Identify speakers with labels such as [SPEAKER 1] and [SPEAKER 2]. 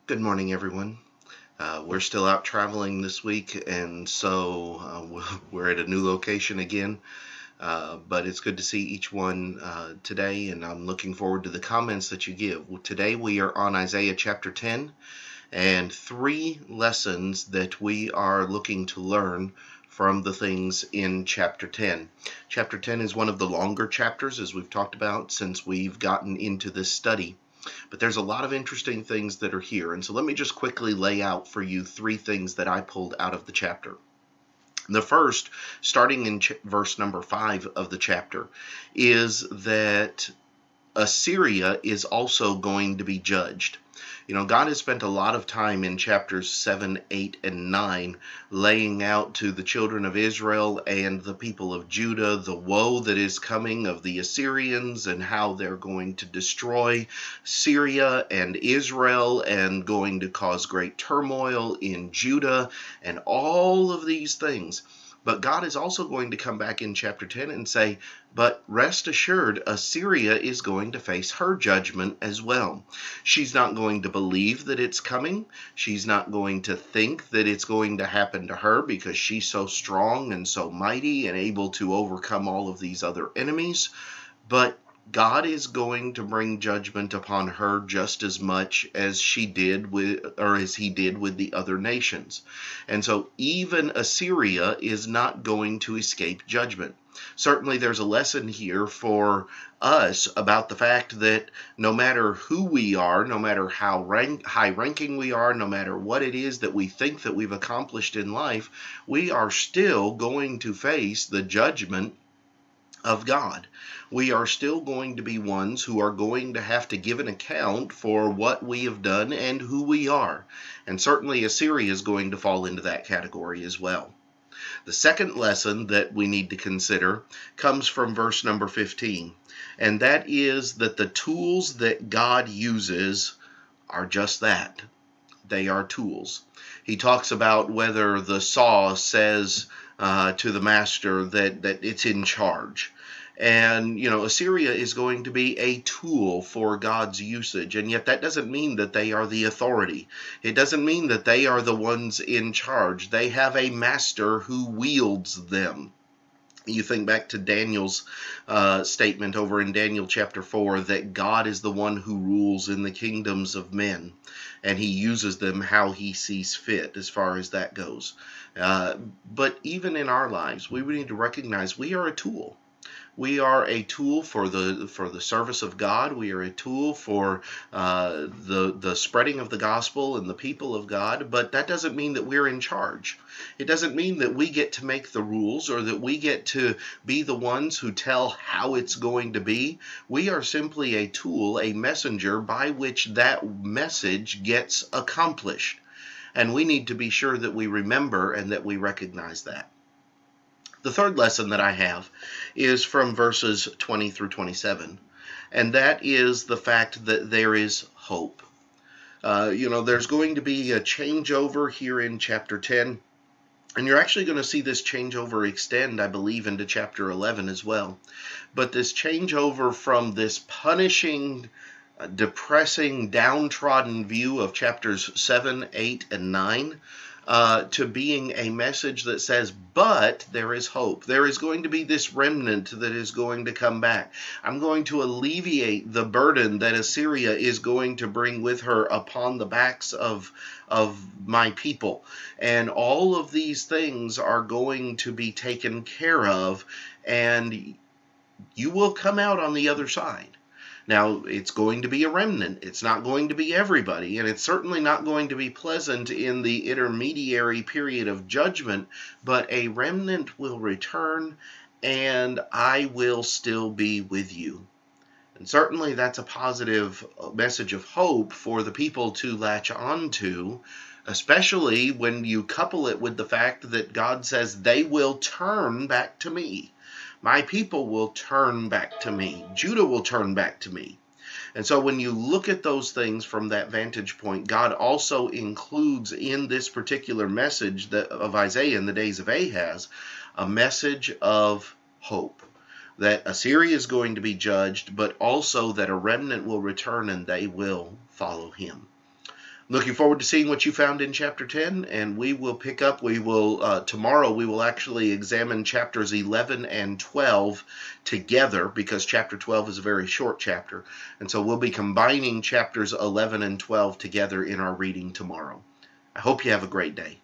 [SPEAKER 1] Good morning, everyone. We're still out traveling this week, and so we're at a new location again. But it's good to see each one today, and I'm looking forward to the comments that you give. Today we are on Isaiah chapter 10, and three lessons that we are looking to learn from the things in chapter 10. Chapter 10 is one of the longer chapters, as we've talked about, since we've gotten into this study. But there's a lot of interesting things that are here. And so let me just quickly lay out for you three things that I pulled out of the chapter. The first, starting in verse number 5 of the chapter, is that Assyria is also going to be judged. You know, God has spent a lot of time in chapters 7, 8, and 9 laying out to the children of Israel and the people of Judah the woe that is coming of the Assyrians and how they're going to destroy Syria and Israel and going to cause great turmoil in Judah and all of these things. But God is also going to come back in chapter 10 and say, but rest assured, Assyria is going to face her judgment as well. She's not going to believe that it's coming. She's not going to think that it's going to happen to her because she's so strong and so mighty and able to overcome all of these other enemies. But God is going to bring judgment upon her just as much as she did with, or as he did with the other nations. And so even Assyria is not going to escape judgment. Certainly there's a lesson here for us about the fact that no matter who we are, no matter how high ranking we are, no matter what it is that we think that we've accomplished in life, we are still going to face the judgment of God. We are still going to be ones who are going to have to give an account for what we have done and who we are. And certainly Assyria is going to fall into that category as well. The second lesson that we need to consider comes from verse number 15, and that is that the tools that God uses are just that. They are tools. He talks about whether the saw says to the master that it's in charge. And, you know, Assyria is going to be a tool for God's usage. And yet that doesn't mean that they are the authority. It doesn't mean that they are the ones in charge. They have a master who wields them. You think back to Daniel's statement over in Daniel chapter 4 that God is the one who rules in the kingdoms of men, and he uses them how he sees fit as far as that goes. But even in our lives, we need to recognize we are a tool. We are a tool for the service of God. We are a tool for the spreading of the gospel and the people of God. But that doesn't mean that we're in charge. It doesn't mean that we get to make the rules or that we get to be the ones who tell how it's going to be. We are simply a tool, a messenger by which that message gets accomplished. And we need to be sure that we remember and that we recognize that. The third lesson that I have is from verses 20 through 27, and that is the fact that there is hope. There's going to be a changeover here in chapter 10, and you're actually going to see this changeover extend, I believe, into chapter 11 as well. But this changeover from this punishing, depressing, downtrodden view of chapters 7, 8, and 9 to being a message that says, but there is hope. There is going to be this remnant that is going to come back. I'm going to alleviate the burden that Assyria is going to bring with her upon the backs of my people. And all of these things are going to be taken care of, and you will come out on the other side. Now, it's going to be a remnant. It's not going to be everybody, and it's certainly not going to be pleasant in the intermediary period of judgment, but a remnant will return, and I will still be with you. And certainly that's a positive message of hope for the people to latch on to, especially when you couple it with the fact that God says they will turn back to me. My people will turn back to me. Judah will turn back to me. And so when you look at those things from that vantage point, God also includes in this particular message of Isaiah in the days of Ahaz, a message of hope. That Assyria is going to be judged, but also that a remnant will return and they will follow him. Looking forward to seeing what you found in chapter 10, and we will pick up. Tomorrow we will actually examine chapters 11 and 12 together, because chapter 12 is a very short chapter, and so we'll be combining chapters 11 and 12 together in our reading tomorrow. I hope you have a great day.